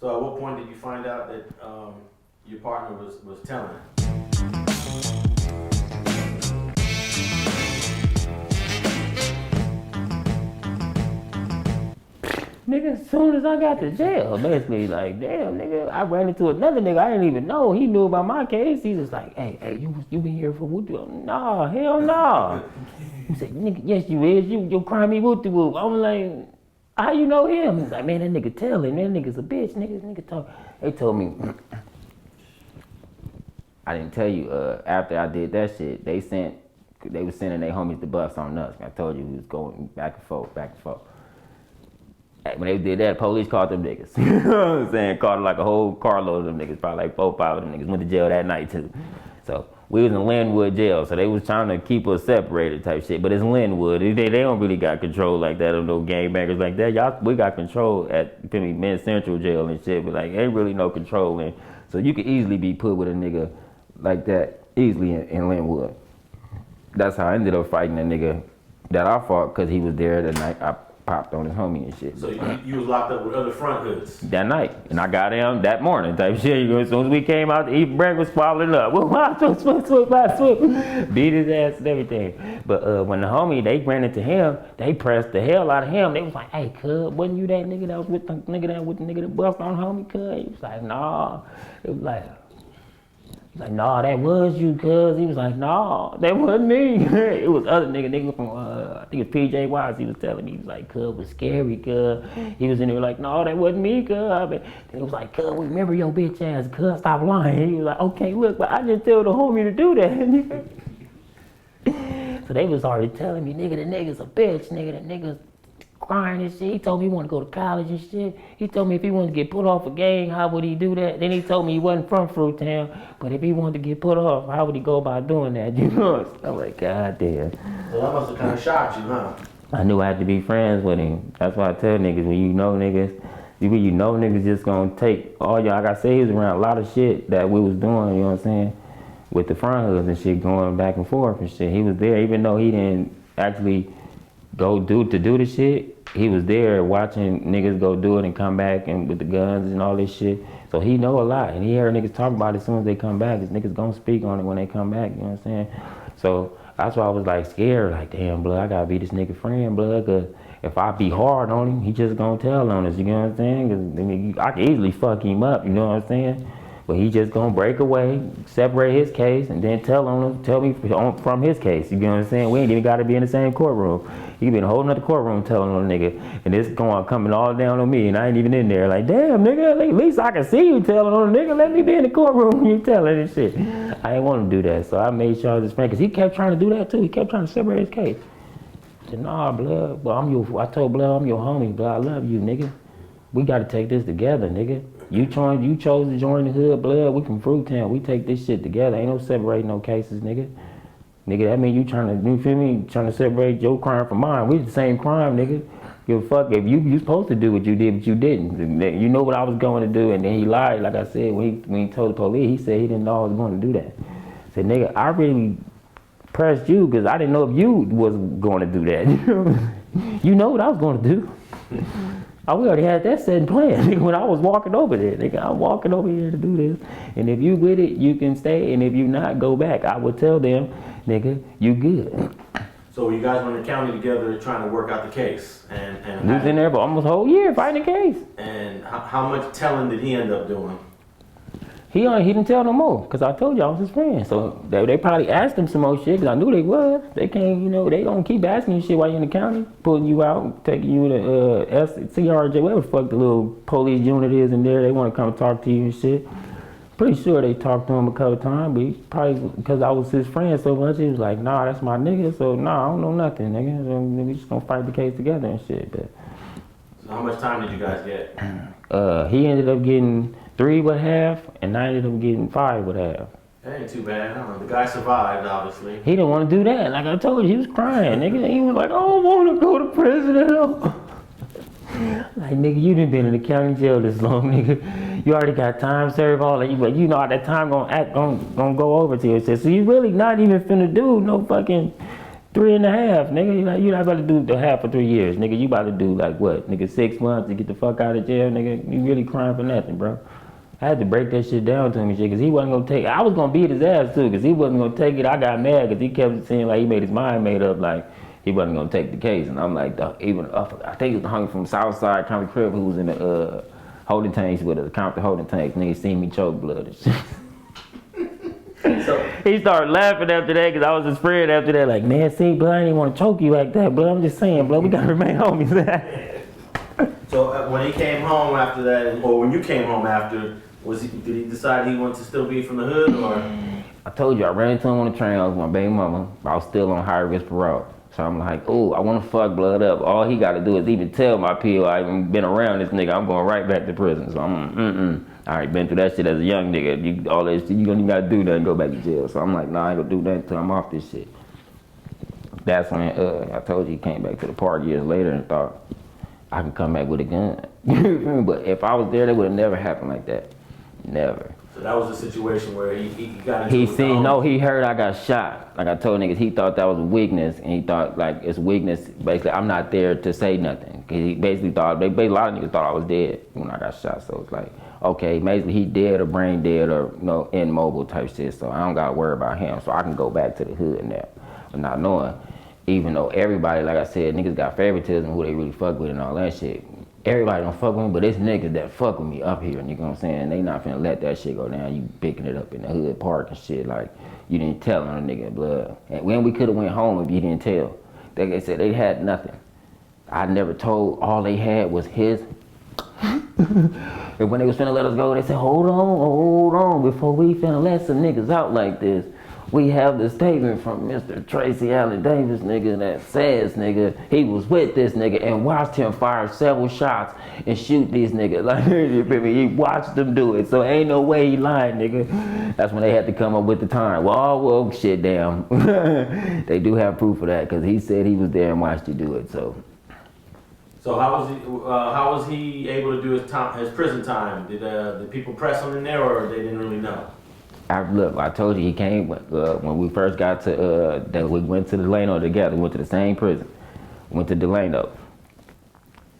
So at what point did you find out that your partner was telling? Nigga, as soon as I got to jail, basically, like, damn, nigga, I ran into another nigga I didn't even know. He knew about my case. He was like, hey, you been here for what? Nah, hell no. He said, nigga, yes, you is. You cry me whoop de whoop. I'm like, how you know him? He's like, man, that nigga telling. That nigga's a bitch. Nigga talk. They told me, I didn't tell you, after I did that shit, they was sending their homies to bust on us. I told you we was going back and forth. When they did that, police caught them niggas. You know what I'm saying? Caught like a whole carload of them niggas. Probably like 4 or 5 of them niggas went to jail that night too. So we was in Linwood jail. So they was trying to keep us separated type shit. But it's Linwood. They don't really got control like that of no gangbangers like that. We got control at Men's Central jail and shit. But like ain't really no control in. So you could easily be put with a nigga like that easily in Linwood. That's how I ended up fighting a nigga that I fought because he was there the night I popped on his homie and shit. So you was locked up with other front hoods? That night. And I got him that morning type shit. As soon as we came out to eat breakfast, following up. Swoop. Beat his ass and everything. But when the homie, they ran into him, they pressed the hell out of him. They was like, hey, cuz, wasn't you that nigga that was with the nigga that bust on homie, cuz? He was like, nah. It was like, he's like, nah, that was you, cuz. He was like, nah, that wasn't me. It was other nigga from, I think it was PJ Wise. He was telling me, he was like, cuz was scary, cuz. He was in there like, nah, that wasn't me, cuz. Then he was like, cuz, remember your bitch ass, cuz, stop lying. He was like, okay, look, but I didn't tell the homie to do that. So they was already telling me, nigga, the nigga's a bitch, nigga, the nigga's crying and shit. He told me he wanted to go to college and shit. He told me if he wanted to get put off a gang, how would he do that? Then he told me he wasn't from Fruit Town, but if he wanted to get put off, how would he go about doing that? You know? I'm like, God damn. So that must have kind of shocked you, huh? I knew I had to be friends with him. That's why I tell niggas, when you know niggas just gonna take all y'all. Like I say, he was around a lot of shit that we was doing, you know what I'm saying? With the front hoods and shit going back and forth and shit. He was there, even though he didn't actually go do the shit. He was there watching niggas go do it and come back and with the guns and all this shit. So he know a lot. And he heard niggas talk about it as soon as they come back. Cause niggas gonna speak on it when they come back, you know what I'm saying? So that's why I was like scared, like, damn, blood, I gotta be this nigga friend, blood, cause if I be hard on him, he just gonna tell on us, you know what I'm saying? Cause I mean, I can easily fuck him up, you know what I'm saying? But he just gonna break away, separate his case, and then tell me from his case. You know what I'm saying? We ain't even gotta be in the same courtroom. He been holding up the courtroom telling on a nigga, and it's coming all down on me, and I ain't even in there. Like, damn, nigga, at least I can see you telling on a nigga. Let me be in the courtroom when you telling this shit. I ain't want to do that, so I made sure I was his friend, because he kept trying to do that too. He kept trying to separate his case. I said, nah, blood, but I told blood, I'm your homie, blood, I love you, nigga. We gotta take this together, nigga. You chose to join the hood, blood. We from Fruit Town. We take this shit together. Ain't no separating no cases, nigga. Nigga, that mean you feel me? Trying to separate your crime from mine. We the same crime, nigga. Give a fuck if you supposed to do what you did, but you didn't. You know what I was going to do, and then he lied. Like I said, when he told the police, he said he didn't know I was going to do that. I said, nigga, I really pressed you because I didn't know if you was going to do that. You know what I was going to do. We already had that set and plan, nigga, when I was walking over there. Nigga, I'm walking over here to do this. And if you with it, you can stay. And if you not, go back. I would tell them, nigga, you good. So you guys were in the county together trying to work out the case. And we was in there for almost a whole year fighting the case. And how much telling did he end up doing? He didn't tell no more, because I told you I was his friend. So they probably asked him some more shit, because I knew they was. They can't, they gonna keep asking you shit while you in the county, pulling you out, taking you to CRJ, whatever the fuck the little police unit is in there. They want to come talk to you and shit. Pretty sure they talked to him a couple times, but he probably, because I was his friend so much, he was like, nah, that's my nigga, so nah, I don't know nothing, nigga. So we just gonna fight the case together and shit. But so how much time did you guys get? He ended up getting 3.5, and I ended up getting 5.5. That ain't too bad. I don't know. The guy survived, obviously. He didn't want to do that. Like I told you, he was crying, nigga. He was like, I don't want to go to prison at all. Like, nigga, you done been in the county jail this long, nigga. You already got time served, all that. But you know that time gonna go over to you. So you really not even finna do no fucking 3.5, nigga. You not about to do the half for 3 years, nigga. You about to do like what, nigga? 6 months to get the fuck out of jail, nigga. You really crying for nothing, bro. I had to break that shit down to him and shit, cause he wasn't gonna take it. I was gonna beat his ass too, cause he wasn't gonna take it. I got mad cause he kept saying like he made his mind made up, like he wasn't gonna take the case. And I'm like, I think it was the homie from Southside County Crib who was in the holding tanks with us, count the holding tanks. Nigga seen me choke blood and shit. So he started laughing after that because I was his friend after that. Like, man, see, blood, I didn't want to choke you like that, blood. I'm just saying, blood, we gotta remain homies. So when he came home after that, or when you came home after, did he decide he wanted to still be from the hood, or? I told you, I ran into him on the train. I was with my baby mama. I was still on high risk parole. So I'm like, oh, I want to fuck blood up. All he got to do is even tell my PO I even been around this nigga. I'm going right back to prison. So I'm, I already been through that shit as a young nigga. All that shit, you don't even got to do nothing, go back to jail. So I'm like, nah, I ain't going to do nothing until I'm off this shit. That's when I told you he came back to the park years later and thought I could come back with a gun. But if I was there, that would have never happened like that. Never. So that was a situation where he got into he heard I got shot. Like I told niggas, he thought that was a weakness, and he thought like it's weakness. Basically, I'm not there to say nothing. Cause he basically thought, a lot of niggas thought I was dead when I got shot. So it's like, okay, basically he dead or brain dead or immobile type shit. So I don't gotta worry about him. So I can go back to the hood now, but not knowing, even though everybody, like I said, niggas got favoritism, who they really fuck with and all that shit. Everybody don't fuck with me, but it's niggas that fuck with me up here, you know what I'm saying? They not finna let that shit go down. You picking it up in the hood park and shit, like, you didn't tell on a nigga blood. And when we could've went home if you didn't tell. Like I said, they had nothing. I never told, all they had was his. And when they was finna let us go, they said, hold on, before we finna let some niggas out like this. We have the statement from Mr. Tracy Allen Davis, nigga, that says, nigga, he was with this nigga and watched him fire several shots and shoot these niggas. Like, you feel me? He watched them do it, so ain't no way he lying, nigga. That's when they had to come up with the time. Well, shit, damn. They do have proof of that, because he said he was there and watched you do it, so. So how was he able to do his prison time? Did people press him in there, or they didn't really know? Look, I told you he came when we first got to, that we went to Delano together, we went to the same prison, went to Delano.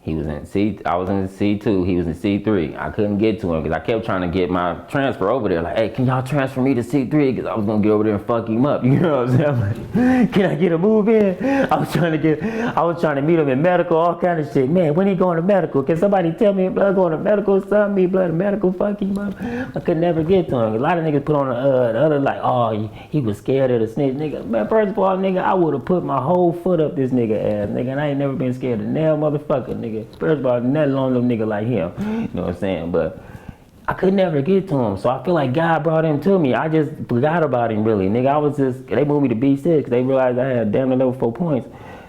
He was in I was in C2, he was in C3. I couldn't get to him because I kept trying to get my transfer over there. Like, hey, can y'all transfer me to C3? Because I was going to get over there and fuck him up. You know what I'm saying? I'm like, can I get a move in? I was trying to meet him in medical, all kind of shit. Man, when he going to medical? Can somebody tell me if blood going to medical or something? Me blood to medical, fuck him up. I could never get to him. A lot of niggas put on the other like, oh, he was scared of the snitch. Nigga, man, first of all, nigga, I would have put my whole foot up this nigga ass, nigga, and I ain't never been scared of nail motherfucker, nigga. First of all, nothing on them nigga like him. You know what I'm saying? But I could never get to him. So I feel like God brought him to me. I just forgot about him really. Nigga, they moved me to B6. They realized I had damn near level 4 points.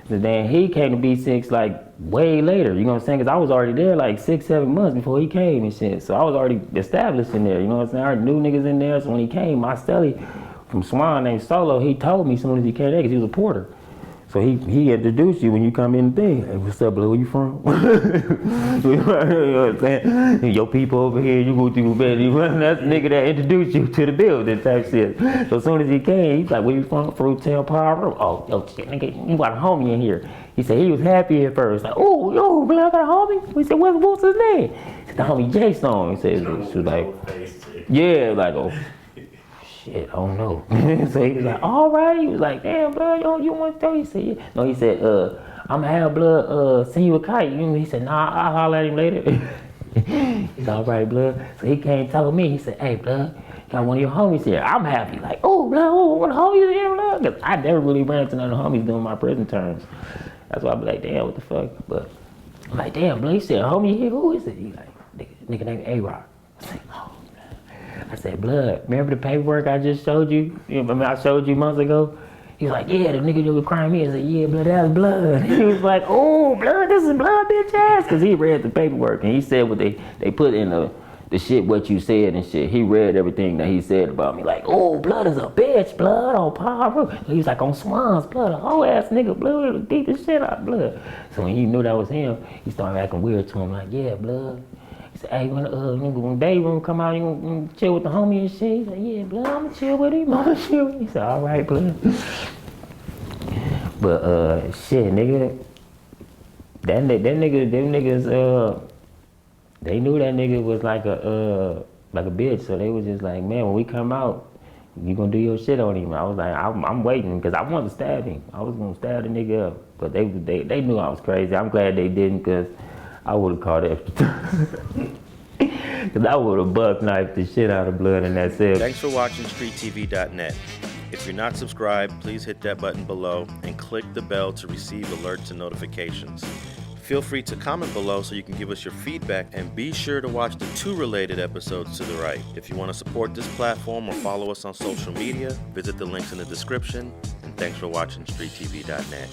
So then he came to B6 like way later. You know what I'm saying? Because I was already there like 6-7 months before he came and shit. So I was already established in there. You know what I'm saying? I already knew niggas in there. So when he came, my celly from Swan named Solo, he told me as soon as he came there because he was a porter. So he introduced you when you come in the thing. Hey, what's up, blood? Where you from? You know what I'm saying? Your people over here, you go through bed. That's the nigga that introduced you to the building type shit. So as soon as he came, he's like, where you from? Fruit Town Piru. Oh, yo, shit, nigga, you got a homie in here. He said he was happy at first. Like, oh, yo, blood, I got a homie. We said, what's his name? He said, the homie J Stone. He said, she was like, yeah, like, oh. Shit, I don't know. So he was like, all right. He was like, damn, blood, you want to tell? He said, yeah. No, he said, I'm going to have blood send you a kite. He said, nah, I'll holler at him later. He's all right, blood. So he came tell me, he said, hey, blood, got one of your homies here. I'm happy. Like, oh, blood, what homies here, blood? Because I never really ran into none of the homies doing my prison terms. That's why I be like, damn, what the fuck? But I'm like, damn, blood, he said, homie here, who is it? He like, nigga named A-Rock. I said, oh. I said, blood, remember the paperwork I just showed you? I showed you months ago? He was like, yeah, the nigga that was crying me. I said, yeah, blood, that's blood. He was like, oh, blood, this is blood, bitch ass. Because he read the paperwork and he said what they put in the shit, what you said and shit. He read everything that he said about me. Like, oh, blood is a bitch, blood on Piru. He was like, on Swans, blood, a whole ass nigga, blood, beat the shit out of blood. So when he knew that was him, he started acting weird to him. Like, yeah, blood. He said, hey, when Day Room come out, you gonna chill with the homie and shit? He said, yeah, blood, I'm gonna chill with him. He said, all right, blood. But shit, nigga, them niggas, they knew that nigga was like a bitch, so they was just like, man, when we come out, you gonna do your shit on him. I was like, I'm waiting, because I wanted to stab him. I was gonna stab the nigga up, but they knew I was crazy. I'm glad they didn't, because I would have caught extra time. Because I would have buck knifed the shit out of blood in that cell. Thanks for watching StreetTV.net. If you're not subscribed, please hit that button below and click the bell to receive alerts and notifications. Feel free to comment below so you can give us your feedback, and be sure to watch the 2 related episodes to the right. If you want to support this platform or follow us on social media, visit the links in the description. And thanks for watching StreetTV.net.